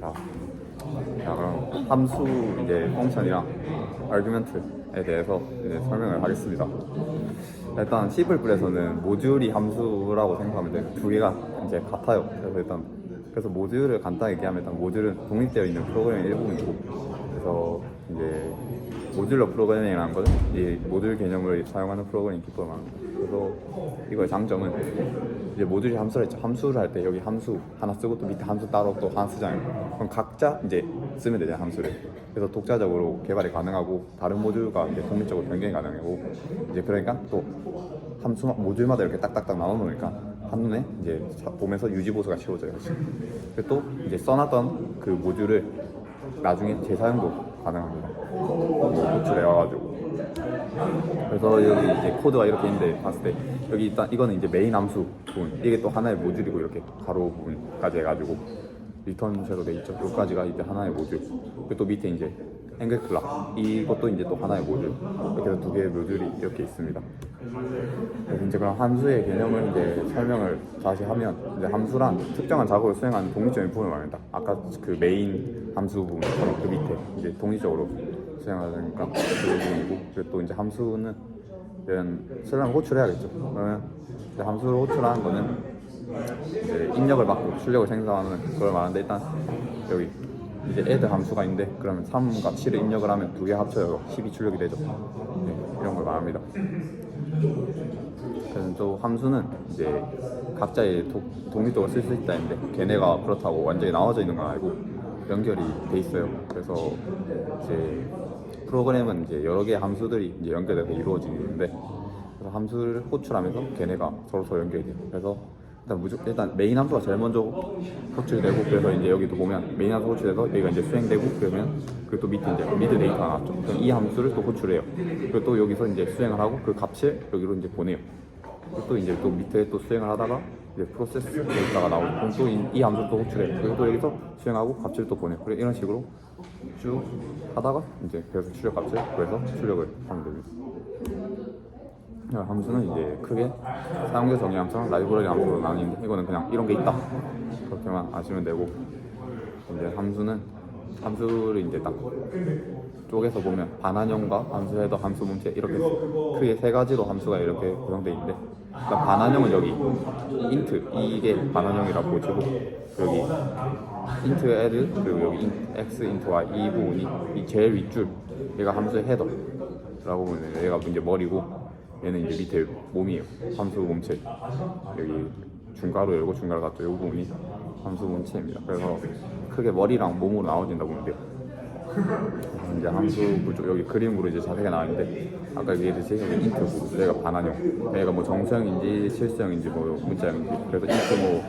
자, 자 그럼 함수 이제 펑션이랑 아규멘트에 대해서 이제 설명을 하겠습니다. 일단 C++에서는 모듈이 함수라고 생각하면 돼요. 두 개가 이제 같아요. 그래서 모듈을 간단히 얘기하면 일단 모듈은 독립되어 있는 프로그램의 일부분이고, 그래서 이제 모듈러 프로그래밍이라는 건 이 모듈 개념을 사용하는 프로그래밍 기법을 말합니다. 그래서 이거의 장점은 이제 모듈이 함수를 했죠. 함수를 할 때 여기 함수 하나 쓰고 또 밑에 함수 따로 또 하나 쓰잖아요. 그럼 각자 이제 쓰면 되잖아요, 함수를. 그래서 독자적으로 개발이 가능하고 다른 모듈과 이제 독립적으로 변경이 가능하고, 이제 그러니까 또 함수 모듈마다 이렇게 딱딱딱 나눠 놓으니까 한눈에 이제 보면서 유지 보수가 쉬워져요. 그리고 또 이제 써놨던 그 모듈을 나중에 재사용도 가능합니다. 호출해 와가지고. 그래서 여기 이제 코드가 이렇게 있는데 봤을 때 여기 일단 이거는 이제 메인 함수 부분, 이게 또 하나의 모듈이고 이렇게 가로 부분까지 해가지고 리턴 쉐로 돼 있죠. 여기까지가 이제 하나의 모듈. 그리고 또 밑에 이제 앵글 클락, 이것도 이제 또 하나의 모듈. 이렇게 해서 두 개의 모듈이 이렇게 있습니다. 그래서 이제 그럼 함수의 개념을 이제 설명을 다시 하면, 이제 함수란 특정한 작업을 수행하는 독립적인 부분을 말합니다. 아까 그 메인 함수 부분처럼 그 밑에 이제 독립적으로 수행하니까 그 부분이고, 그리고 또 이제 함수는 이런 설명을 호출해야겠죠. 그러면 이제 함수를 호출하는 거는 이제 입력을 받고 출력을 생성하는 그걸 말하는데, 일단 여기 이제 add 함수가 있는데, 그러면 3과 7을 입력을 하면 두 개 합쳐요 10이 출력이 되죠. 네, 이런 걸 말합니다. 그래서 또 함수는 이제 각자의 독립적으로 쓸 수 있다 했는데, 걔네가 그렇다고 완전히 나눠져 있는 건 아니고 연결이 돼 있어요. 그래서 이제 프로그램은 이제 여러 개의 함수들이 이제 연결돼서 이루어지는데, 그래서 함수를 호출하면서 걔네가 서로 연결이 돼요. 그래서 일단 메인 함수가 제일 먼저 호출되고, 그래서 이제 여기도 보면 메인 함수 호출돼서 여기가 이제 수행되고, 그러면 그리고 또 밑에 이제 미드 데이터가 나왔죠. 그럼 이 함수를 또 호출해요. 그리고 또 여기서 이제 수행을 하고 그 값을 여기로 이제 보내요. 그리고 또 이제 또 밑에 또 수행을 하다가 이제 프로세스 데이터가 나오고, 그럼 또 이 함수를 또 호출해요. 그리고 또 여기서 수행하고 값을 또 보내요. 그리고 이런 식으로 쭉 하다가 이제 그래서 출력 값을 구해서 출력을 하면 됩니다. 함수는 이제 크게 사용자 정의 함수랑 라이브러리 함수로 나뉘는데, 이거는 그냥 이런 게 있다 그렇게만 아시면 되고, 이제 함수를 이제 딱 쪼개서 보면 반환형과 함수 헤더, 함수 문체 이렇게 크게 세 가지로 함수가 이렇게 구성되어 있는데, 일단 반환형은 여기 int, 이게 반환형이라고 보시고, 여기 int add, 그리고 여기 x int y, 이 부분이 이 제일 윗줄, 얘가 함수의 헤더라고 보면 얘가 이제 머리고, 얘는 이제 밑에 몸이에요. 함수 몸체. 여기 중괄호 열고 중괄호 닫죠. 이 부분이 함수 몸체입니다. 그래서 크게 머리랑 몸으로 나눠진다고 보면 돼요. 이제 함수 구조, 여기 그림으로 이제 자세가 나왔는데, 아까 얘기했듯이 여기 인트 부분, 얘가 반환형, 얘가 뭐 정수형인지 실수형인지 뭐 문자형인지, 그래서 인트 뭐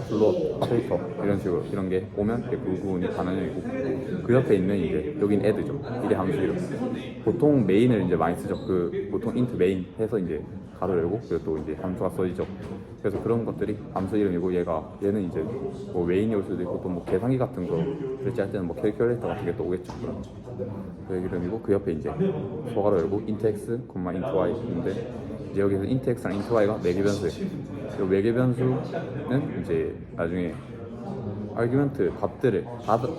플롯, 필터 이런 식으로 이런 게 오면 그 부분이 반환형이고, 그 옆에 있는 이제 여긴 애드죠. 이게 함수 이름. 보통 메인을 이제 많이 쓰죠. 그 보통 인트 메인 해서 이제 가로 열고, 그리고 또 이제 함수가 써지죠. 그래서 그런 것들이 함수 이름이고, 얘는 이제 뭐 메인이 올 수도 있고, 또 뭐 계산기 같은 거 설치할 때는 뭐 캘큘레이터 같은 게 또 오겠죠. 그 이름이고, 그 옆에 이제 소가로 열고 int x, int y인데, 이제 여기서 int x랑 int y가 매개 변수예요. 이 매개 변수는 이제 나중에 아규먼트 값들을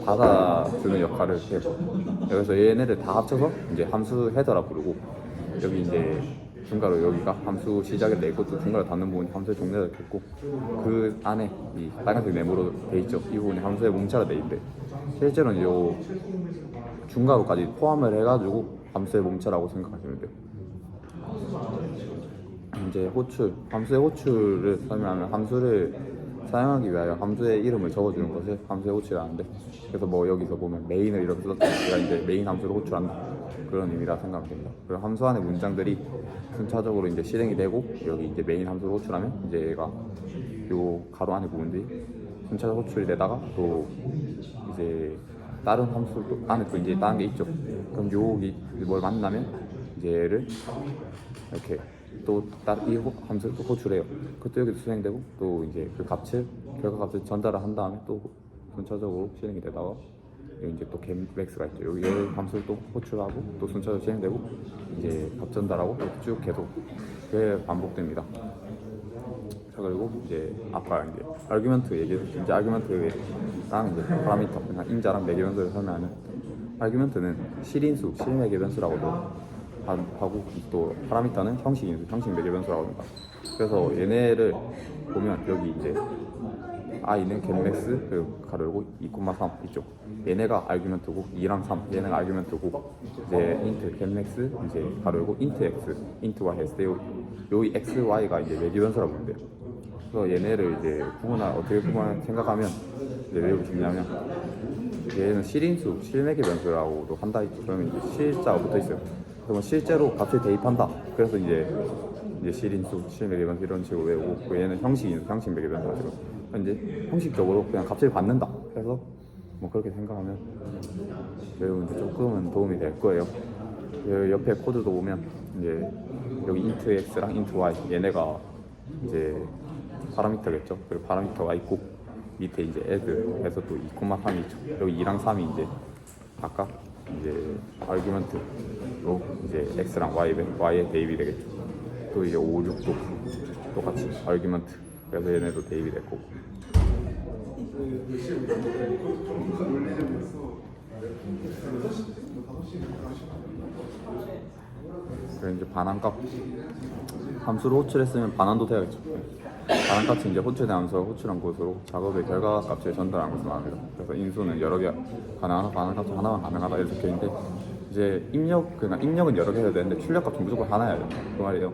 받아주는 역할을 해요. 그래서 얘네를 다 합쳐서 이제 함수 헤더라 부르고, 여기 이제 중괄호 여기가 함수 시작을 내고, 또 중괄호 닫는 부분이 함수의 종류가 있고, 그 안에 이 빨간색 네모로 돼 있죠. 이 부분이 함수의 몸체라 돼 있는데, 실제로는 요 중괄호까지 포함을 해가지고 함수의 몸체라고 생각하시면 돼요. 이제 함수의 호출을 설명하면, 함수를 사용하기 위하여 함수의 이름을 적어주는 것을 함수의 호출이라는데, 그래서 뭐 여기서 보면 메인을 이렇게 썼을 때 제가 이제 메인 함수를 호출한다, 그런 의미라 생각하면 됩니다. 그리고 함수 안의 문장들이 순차적으로 이제 실행이 되고, 여기 이제 메인 함수를 호출하면 이제 얘가 요 가로 안의 부분들이 순차적으로 호출이 되다가, 또 이제 다른 함수 또 안에 또 이제 다른 게 있죠. 그럼 여기 뭘 만나면 이제 얘를 이렇게 또 이 함수를 또 호출해요. 그것도 여기도 수행되고, 또 이제 그 결과 값을 전달을 한 다음에 또 순차적으로 실행이 되다가, 여기 이제 또 맥스가 있죠. 여기 함수를 또 호출하고 또 순차적으로 실행되고, 이제 값 전달하고 이렇게 쭉 계속 그게 반복됩니다. 자, 그리고 이제 아까 이제 아규먼트 얘기했듯이 이제 아규먼트랑 이제 파라미터 그냥 인자랑 매개 변수를 설명하는 아규먼트는 실인수, 실매개 변수라고도 하고 또 파라미터는 형식인수, 형식 매개 변수라고 합니다. 그래서 얘네를 보면 여기 이제 i는 getmax 그리고 가로 열고 2,3 이쪽 얘네가 아규먼트고 2랑 3 얘네가 아규먼트고 이제 int getmax 이제 가로 열고 int x int y 했을 때 요 x, y가 이제 매개 변수라고 보면 돼요. 그래서 얘네를 이제 어떻게 생각하면 이제 왜 좋냐면 얘는 실인수, 실매개 변수라고도 한다 했죠. 그러면 이제 실자가 붙어 있어요. 그러면 실제로 값을 대입한다. 그래서 이제 실인수, 실매개 변수 이런 식으로 외우고 얘는 형식인수, 형식 매개 변수가 이제 형식적으로 그냥 값을 받는다. 그래서 뭐 그렇게 생각하면 외우는데 조금은 도움이 될 거예요. 옆에 코드도 보면 이제 여기 int x랑 int y 얘네가 이제 파라미터겠죠. 그리고 파라미터가 있고 밑에 이제 add 해서 또 2,3이 있죠. 여기 2랑 3이 이제 각각 이제 아규먼트로 이제 x랑 y에 대입이 되겠죠. 또 이제 5, 6도 똑같이 아규먼트. 그래서 얘네도 대입이 될 거고. 그래서 이제 반환값 함수로 호출했으면 반환도 돼야겠죠. 반환값이 이제 호출된 함수와 호출한 곳으로 작업의 결과값을 전달하는 것을 말합니다. 그래서 인수는 여러 개 가능하다, 반환값이 하나만 가능하다 이렇게 적혀 있는데 이제 입력은 여러 개 해야 되는데 출력값은 무조건 하나여야 돼요. 그 말이에요.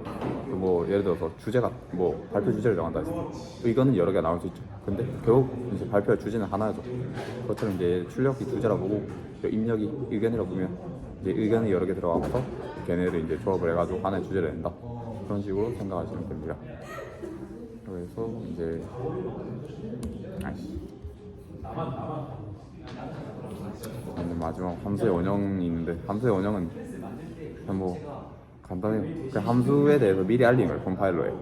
뭐 예를 들어서 주제가 뭐 발표 주제를 정한다 했을 때 이거는 여러 개 나올 수 있죠. 근데 결국 이제 발표할 주제는 하나죠. 그것처럼 이제 출력이 주제라 보고 입력이 의견이라고 보면 이제 의견이 여러 개 들어가면서 걔네를 이제 조합을 해가지고 하나의 주제를 낸다. 그런 식으로 생각하시면 됩니다. 그래서 이제 마지막 함수의 원형이 있는데 함수의 원형은 그냥 뭐 간단해요. 그냥 함수에 대해서 미리 알린 거예요. 컴파일러에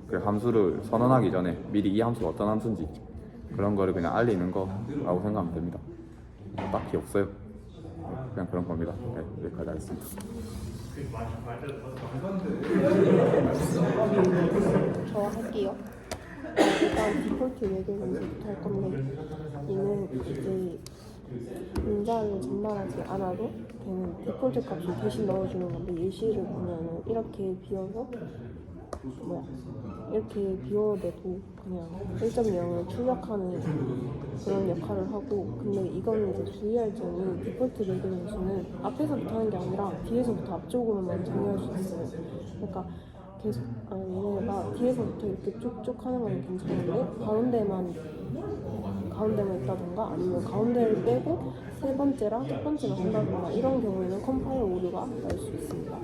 그 함수를 선언하기 전에 미리 이 함수가 어떤 함수인지 그런 거를 그냥 알리는 거라고 생각하면 됩니다. 딱히 없어요. 그냥 그런 겁니다. 네, 여기까지 하겠습니다. 저 할게요. 일단 디폴트 매개변수부터 할 건데 얘는 이제 문자를 전달하지 않아도 되는 디폴트 값을 대신 넣어주는 건데 예시를 보면은 이렇게 비워서 이렇게 비워내도 그냥 1.0을 출력하는 그런 역할을 하고 근데 이거는 이제 주의할 점이 디폴트 매개변수는 앞에서부터 하는 게 아니라 뒤에서부터 앞쪽으로만 정의할 수 있어요. 그러니까 계속 얘네가 뒤에서부터 이렇게 쭉쭉 하는 건 괜찮은데 가운데만 있다던가 아니면 가운데를 빼고 세 번째랑 첫 번째만 한다던가 이런 경우에는 컴파일러 오류가 날 수 있습니다.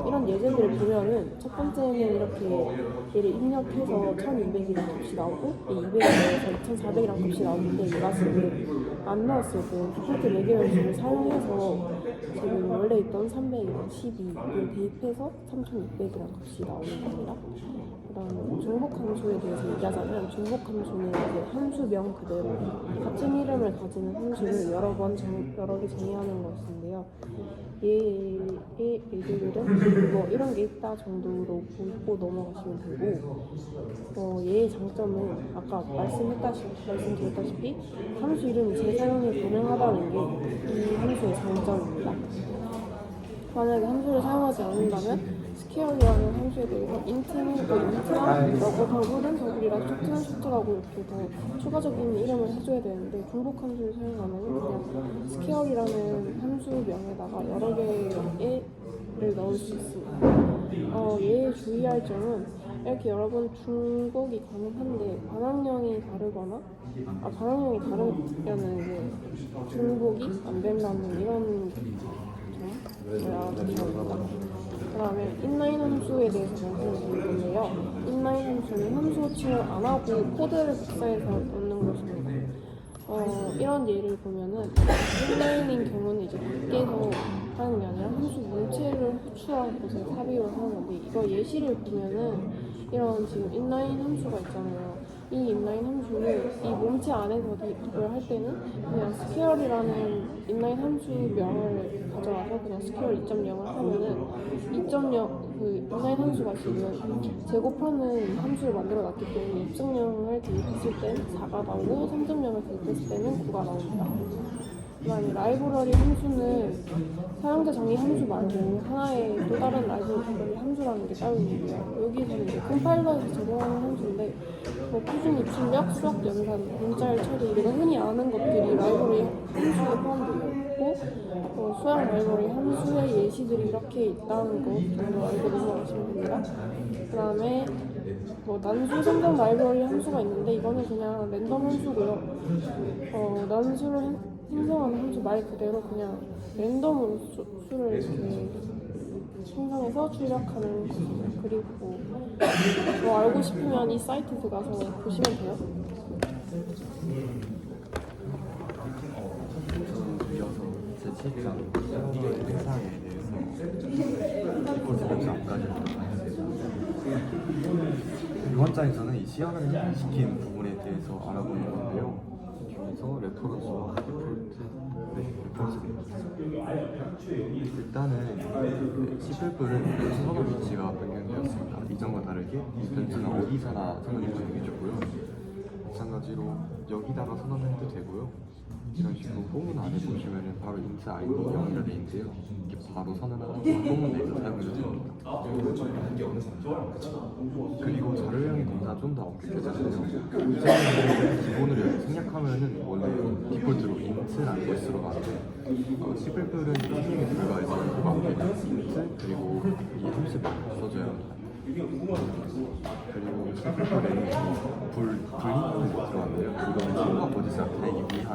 이런 예제들을 보면은 첫 번째는 이렇게 얘를 입력해서 1200이라는 값이 나오고 200에서 2400이라는 값이 나오는데 얘가 지금 안 나왔을 때 디폴트 매개변수를 사용해서 지금 원래 있던 300이랑 12를 대입해서 3600이라는 값이 나오는 겁니다. 그다음에 중복 함수에 대해서 얘기하자면 중복 함수는 이제 함수명 그대로 같은 이름을 가지는 함수를 여러 개 정의하는 것인데요. 얘의 예제들은 뭐 이런 게 있다 정도로 보고 넘어가시면 되고 얘의 장점은 아까 말씀드렸다시피 함수 이름이 재사용이 가능하다는 게 이 함수의 장점입니다. 만약에 함수를 사용하지 않는다면 스퀘어이라는 함수에 대해서 인트는 인트랑 더블은 더블이랑 쇼트는 쇼트라고 이렇게 더 추가적인 이름을 해줘야 되는데 중복 함수를 사용하면 그냥 스퀘어이라는 함수명에다가 여러 개를 넣을 수 있습니다. 얘의 주의할 점은 이렇게 여러 번 중복이 가능한데 반항형이 다르거나 반항형이 다르면은 이제 중복이 안 된다는 이런 점을 알아두셔야 됩니다. 그 다음에 인라인 함수에 대해서 말씀드릴 건데요. 인라인 함수는 함수 호칭을 안 하고 코드를 복사해서 넣는 것입니다. 이런 예를 보면은 인라인인 경우는 이제 밖에서 하는 게 아니라 함수 문체를 호출한 곳에 삽입을 하는 건데 이거 예시를 보면은 이런 지금 인라인 함수가 있잖아요. 이 인라인 함수를 이 몸체 안에서 대입을 할 때는 그냥 스퀘어이라는 인라인 함수명을 가져와서 그냥 스퀘어 2.0을 하면은 2.0 그 인라인 함수가 지금 제곱하는 함수를 만들어 놨기 때문에 2.0을 대입했을 땐 4가 나오고 3.0을 대입했을 때는 9가 나옵니다. 그다음에 라이브러리 함수는 사용자 정의 함수 말고 하나의 또 다른 라이브러리 함수라는 게 따로 있는데요. 여기서는 이제 컴파일러에서 적용하는 함수인데 표준 입출력, 수학 연산, 문자열 처리 이런 흔히 아는 것들이 라이브러리 함수에 포함되어 있고 수학 라이브러리 함수의 예시들이 이렇게 있다는 거 정도 알고 넘어가시면 됩니다. 그다음에 난수 선정 라이브러리 함수가 있는데 이거는 그냥 랜덤 함수고요. 난수를 생성하는 함수 말 그대로 그냥 랜덤으로 수를 이렇게 생성해서 출력하는 것입니다. 그리고 더 알고 싶으면 이 사이트 들어가서 보시면 돼요. 이어서 제 책상 세상에 대해서 이걸 앞까지 이번 장에서는 이 시연을 시킨 부분에 대해서 알아보는 건데요. 중에서 레퍼런스와 디폴트 레퍼런스가 있습니다. 일단은 시플플은 선언 위치가 변경되었습니다. 이전과 다르게 이 변수는 어디서나 선언이 가능해졌고요. 마찬가지로 여기다가 선언해도 되고요. 이런 식으로 포문 안에 보시면은 바로 int id 0이라 되어 있는데요. 이렇게 바로 선언하고 포문 내에서 사용해도 됩니다. 그리고 자료형의 동사 좀 더 엄격해졌는데요. 이제는 기본으로 여기 생략하면은 원래 디폴트로 int라는 것으로 가는데 시플플은 선생님에 불과해서 그 앞에 int 그리고 이 함수를 써줘야 합니다. 그리고 시플플에 불리언이 들어왔네요. 이거는 친구가 버디스 나타내기 위한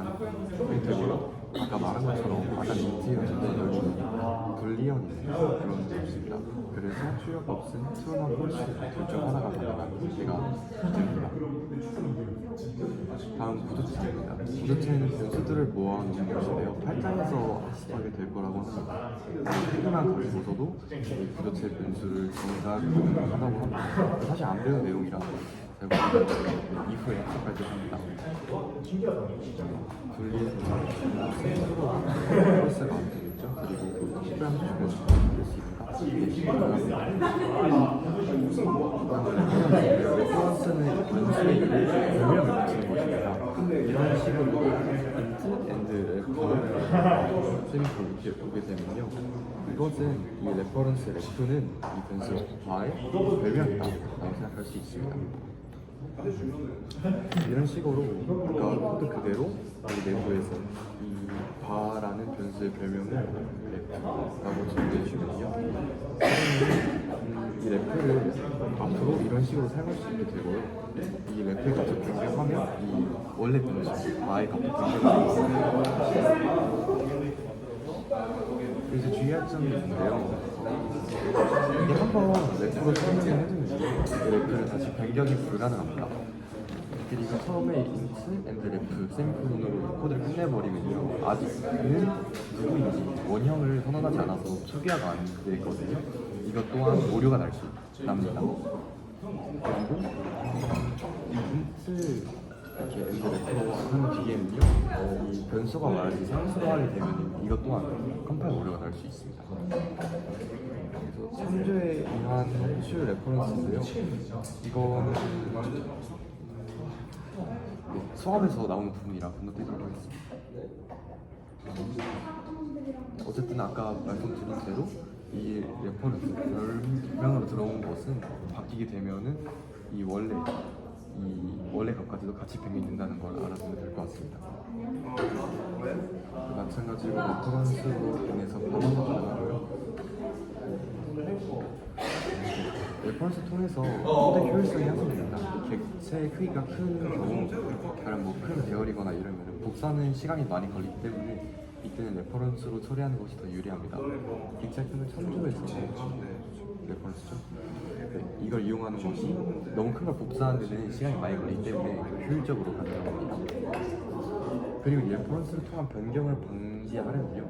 포인트고요. 아까 말한 것처럼 아까 인트였는데 여기는 불리언이네요. 그런 게 있습니다. 그래서 출력 값은 true나 false 둘중 하나가 가능한 문제가 됩니다. 다음 구조체입니다. 구조체는 변수들을 모아놓은 것인데요. 8장에서 하게 될 거라고 합니다. 표기만 가지고서도 이 구조체 변수를 정의가 가능하다고 합니다. 사실 안 배운 내용이라 대부분 이후에 학습할 때 합니다. 분리해서 스스로 플러스가 안 되겠죠. 그리고 특별한 조건을 만들 수 있는가? 레퍼런스는 변수의 별명을 붙이는 것입니다. 이런 식으로 int, and, ref, 세미콜 이렇게 보게 되면요. 이것은 이 레퍼런스 ref는 이 변수 y의 별명이다 라고 생각할 수 있습니다. 이런 식으로 아까 코드 그대로 여기 내부에서 이 바라는 변수의 별명을 래프라고 정의해 주면요. 이 래프를 앞으로 이런 식으로 사용할 수 있게 되고요. 이 래프의 값을 변경하면 이 원래 변수 바의 값을 변경합니다. 그래서 주의할 점이 있는데요. 이게 한번 래프로 설명을 해주면 래프를 다시 변경이 불가능합니다. 그리고 처음에 int, and, ref, 세미콜론으로 코드를 끝내버리면요. 아직은 누구인지 원형을 선언하지 않아서 초기화가 안 되거든요. 이것 또한 오류가 날 수 납니다. 그리고 int 이렇게 and, ref로 한 뒤에는요. 이 변수가 말하지 상수로 하게 되면 이것 또한 컴파일 오류가 날 수 있습니다. 그래서 참조에 의한 슈 레퍼런스인데요. 이거는 수업에서 나오는 부분이라 건너뛰도록 하겠습니다. 어쨌든 아까 말씀드린 대로 이 레퍼런스 별명으로 들어온 것은 바뀌게 되면은 이 원래 값까지도 같이 변경된다는 걸 알아두면 될 것 같습니다. 마찬가지로 레퍼런스로 인해서 반응도 가능하고요. 레퍼런스 통해서 코드 효율성이 향상됩니다. 객체의 크기가 큰 경우, 다른 큰 배열이거나 이러면 복사는 시간이 많이 걸리기 때문에 이때는 레퍼런스로 처리하는 것이 더 유리합니다. 객체 크기를 참조해서 레퍼런스죠. 네, 이걸 이용하는 것이 너무 큰 걸 복사하는 데는 시간이 많이 걸리기 때문에 효율적으로 가능합니다. 그리고 이 레퍼런스를 통한 변경을 방지하려면요.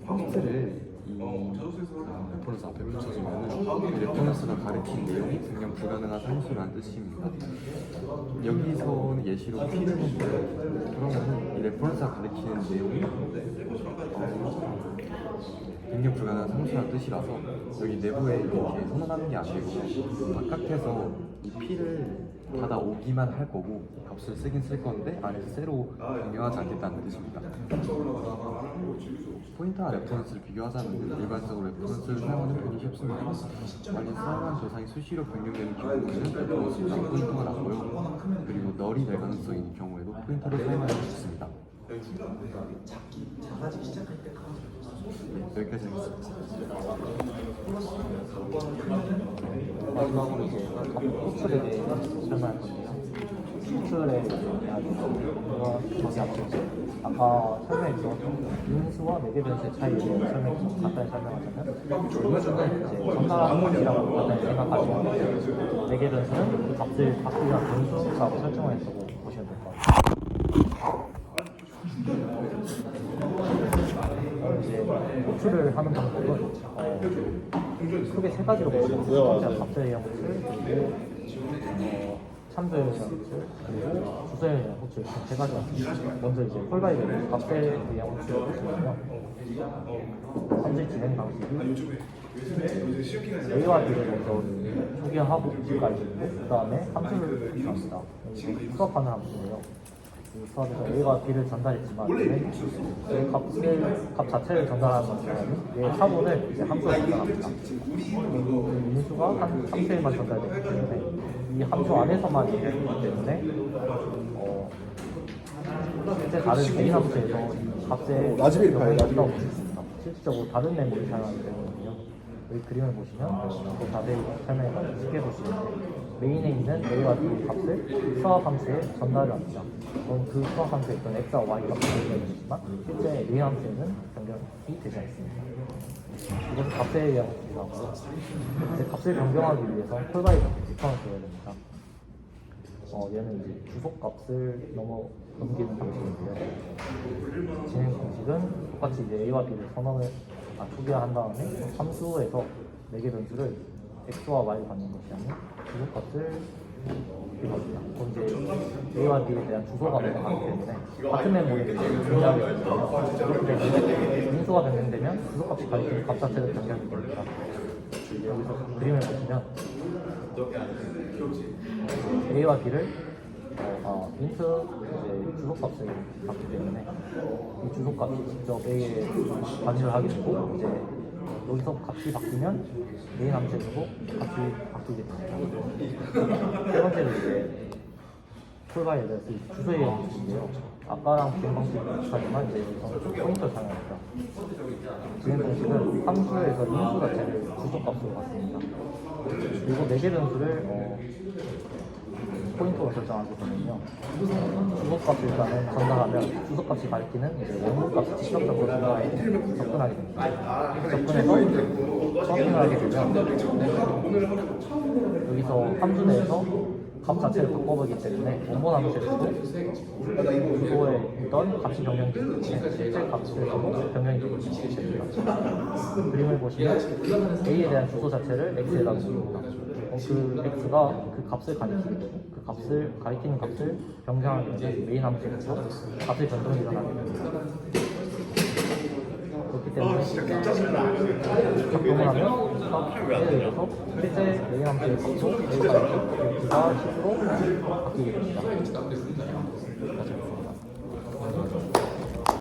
호스트를 레퍼런스 앞에 붙여주면은 이 레퍼런스가 가리킨 내용이 증명 불가능한 상수라는 뜻입니다. 여기서는 예시로 P를 보고요. 그러면은 이 레퍼런스가 가리키는 내용이 변경 불가능한 상수라는 뜻이라서 여기 내부에 이렇게 선언하는 게 아니고 바깥에서 이 P를 받아오기만 할 거고 값을 쓰긴 쓸 건데 안에서 새로 변경하지 않겠다는 뜻입니다. 포인터와 레퍼런스를 비교하자면 일반적으로 레퍼런스를 사용하는 편이 쉽습니다. 만약 사용한 대상이 수시로 변경되는 경우에는 레퍼런스보다 포인터가 낫고요. 그리고 널이 될 가능성이 있는 경우에도 포인터를 사용하는 게 좋습니다. 여기까지 하겠습니다. 마지막으로 이제 호출에 대해 설명할 건데요. 호출에 대한 저기 아까 설명해 주셨던 인수와 매개 변수의 차이에 대해 간단히 설명하자면 인수는 이제 전달하는 값이라고 간단히 생각하시면 매개 변수는 그 값을 바꾸기 위한 변수라고 설정을 했다고 보시면 될 것 같아요. 이제 호출을 하는 방법은 크게 세 가지로 보시면 됩니다. 값에 의한 호출, 그리고 참조에 의한 호출, 그리고 주소에 의한 호출 이렇게 세 가지가 있습니다. 먼저 이제 콜바이를 값에 의한 호출을 보시면요. 현재 진행 방식이 A와 B를 먼저 소개하고 B까지 있고 그 다음에 함수를 구성합니다. 수업하는 함수예요. 수업에서 A가 B를 전달했지만 값 자체를 전달하는 것이 아닌 얘의 차분을 이제 함수로 전달합니다. 인수가 한 함수에만 전달되기 때문에 이 함수 안에서만 얘기하기 때문에 실제 다른 메인 함수에서 이 값의 변화가 없을 수 있습니다. 실질적으로 다른 메모를 사용하기 때문에요. 여기 그림을 보시면 또 자세히 설명을 쉽게 볼 수 있는데 메인에 있는 A와 B 값을 수학 함수에 전달을 합니다. 그럼 그 수학 함수에 있던 X와 Y 값을 변경되지만 실제 메인 함수에는 변경이 되지 않습니다. 이것은 값에 의한 호출이라고요. 이제 값을 변경하기 위해서 콜바이 값을 집어넣어야 됩니다. 얘는 이제 주소값을 넘기는 방식인데요. 진행 방식은 똑같이 이제 A와 B를 초기화한 다음에 함수에서 매개 변수를 X와 Y를 받는 것이 아닌 주소값을 이겁니다. 그럼 이제 A와 B에 대한 주소가 넘어가기 때문에 같은 메모리에 존재하게 되는데요. 이렇게 되면 인수가 변경되면 주소값이 가리키는 값 자체도 변경이 됩니다. 여기서 그림을 보시면 A와 B를 인트 이제 주소값을 받기 때문에 이 주소값이 직접 A에 반영을 하게 되고 이제 여기서 값이 바뀌면 메인 함수에서도 값이 바뀌게 됩니다. 세 번째로 이제 콜바이에 대해서 주소에 의한 호출인데요. 아까랑 진행 방식이 비슷하지만 이제 여기서 포인터를 사용합니다. 진행 방식은 함수에서 인수 자체를 주소값으로 받습니다. 그리고 매개 변수를 포인터로 설정하게 되면요. 주소값을 일단은 전달하면 주소값이 가리키는 이제 원문값을 직접적으로 전달하고 접근하게 됩니다. 접근해서 서빙을 하게 되면 여기서 함수 내에서 값 자체를 바꿔보기 때문에 원본 함수에서도 주소에 있던 값이 변경이 되기 때문에 실제 값에서도 변경이 되게 됩니다. 그림을 보시면 A에 대한 주소 자체를 X에다 놓습니다. 그 X가 그 값을 가리키게 되고 그 값을 가리키는 값을 변경하게 되면 메인 함수에서 값의 변동이 일어나게 됩니다. 그렇기 때문에 적용을 하면 값에 의해서 실제 메인 함수의 값도 A가 10으로 바뀌게 됩니다.